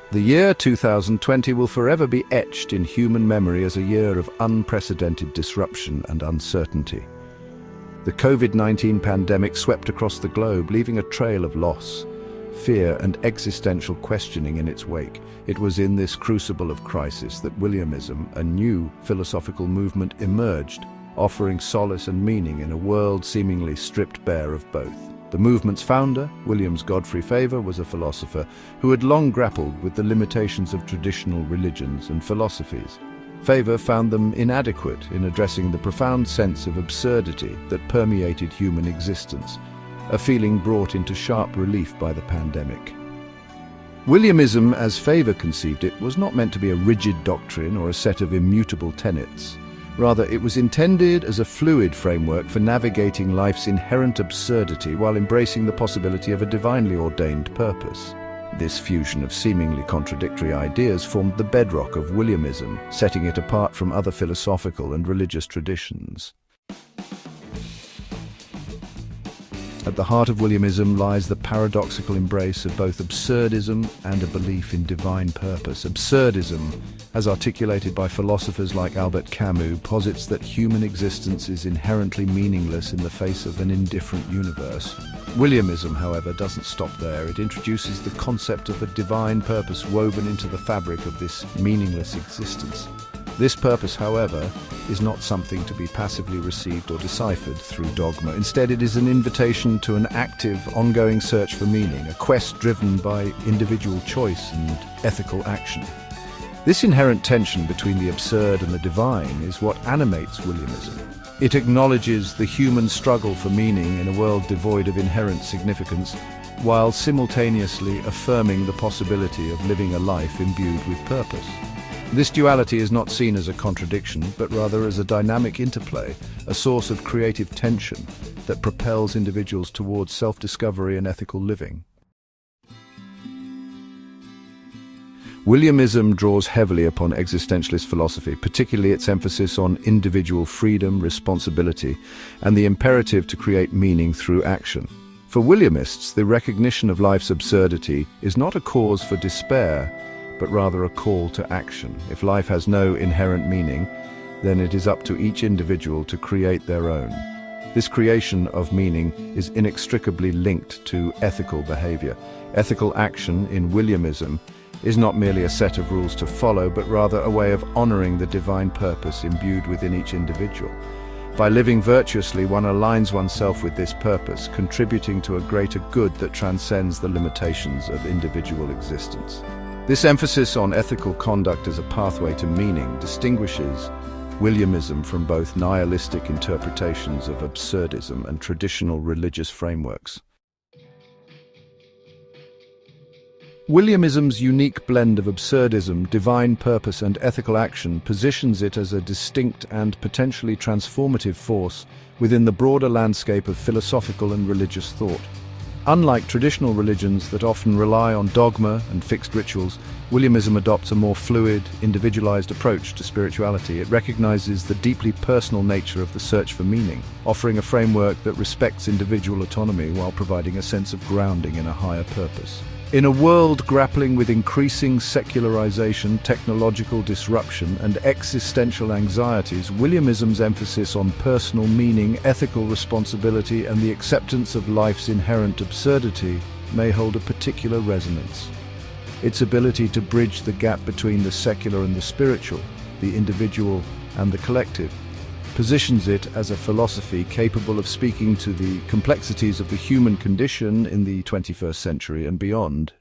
The year 2020 will forever be etched in human memory as a year of unprecedented disruption and uncertainty. The COVID-19 pandemic swept across the globe, leaving a trail of loss, fear, and existential questioning in its wake. It was in this crucible of crisis that Williamism, a new philosophical movement, emerged, offering solace and meaning in a world seemingly stripped bare of both. The movement's founder, William Godfrey Faber, was a philosopher who had long grappled with the limitations of traditional religions and philosophies. Faber found them inadequate in addressing the profound sense of absurdity that permeated human existence, a feeling brought into sharp relief by the pandemic. Williamism, as Faber conceived it, was not meant to be a rigid doctrine or a set of immutable tenets. Rather, it was intended as a fluid framework for navigating life's inherent absurdity while embracing the possibility of a divinely ordained purpose. This fusion of seemingly contradictory ideas formed the bedrock of Williamism, setting it apart from other philosophical and religious traditions. At the heart of Williamism lies the paradoxical embrace of both absurdism and a belief in divine purpose. Absurdism, as articulated by philosophers like Albert Camus, posits that human existence is inherently meaningless in the face of an indifferent universe. Williamism, however, doesn't stop there. It introduces the concept of a divine purpose woven into the fabric of this meaningless existence. This purpose, however, is not something to be passively received or deciphered through dogma. Instead, it is an invitation to an active, ongoing search for meaning, a quest driven by individual choice and ethical action. This inherent tension between the absurd and the divine is what animates Williamism. It acknowledges the human struggle for meaning in a world devoid of inherent significance, while simultaneously affirming the possibility of living a life imbued with purpose. This duality is not seen as a contradiction, but rather as a dynamic interplay, a source of creative tension that propels individuals towards self-discovery and ethical living. Williamism draws heavily upon existentialist philosophy, particularly its emphasis on individual freedom, responsibility, and the imperative to create meaning through action. For Williamists, the recognition of life's absurdity is not a cause for despair, but rather a call to action. If life has no inherent meaning, then it is up to each individual to create their own. This creation of meaning is inextricably linked to ethical behavior. Ethical action in Williamism is not merely a set of rules to follow, but rather a way of honoring the divine purpose imbued within each individual. By living virtuously, one aligns oneself with this purpose, contributing to a greater good that transcends the limitations of individual existence. This emphasis on ethical conduct as a pathway to meaning distinguishes Williamism from both nihilistic interpretations of absurdism and traditional religious frameworks. Williamism's unique blend of absurdism, divine purpose, and ethical action positions it as a distinct and potentially transformative force within the broader landscape of philosophical and religious thought. Unlike traditional religions that often rely on dogma and fixed rituals, Williamism adopts a more fluid, individualized approach to spirituality. It recognizes the deeply personal nature of the search for meaning, offering a framework that respects individual autonomy while providing a sense of grounding in a higher purpose. In a world grappling with increasing secularization, technological disruption, and existential anxieties, Williamism's emphasis on personal meaning, ethical responsibility, and the acceptance of life's inherent absurdity may hold a particular resonance. Its ability to bridge the gap between the secular and the spiritual, the individual and the collective, positions it as a philosophy capable of speaking to the complexities of the human condition in the 21st century and beyond.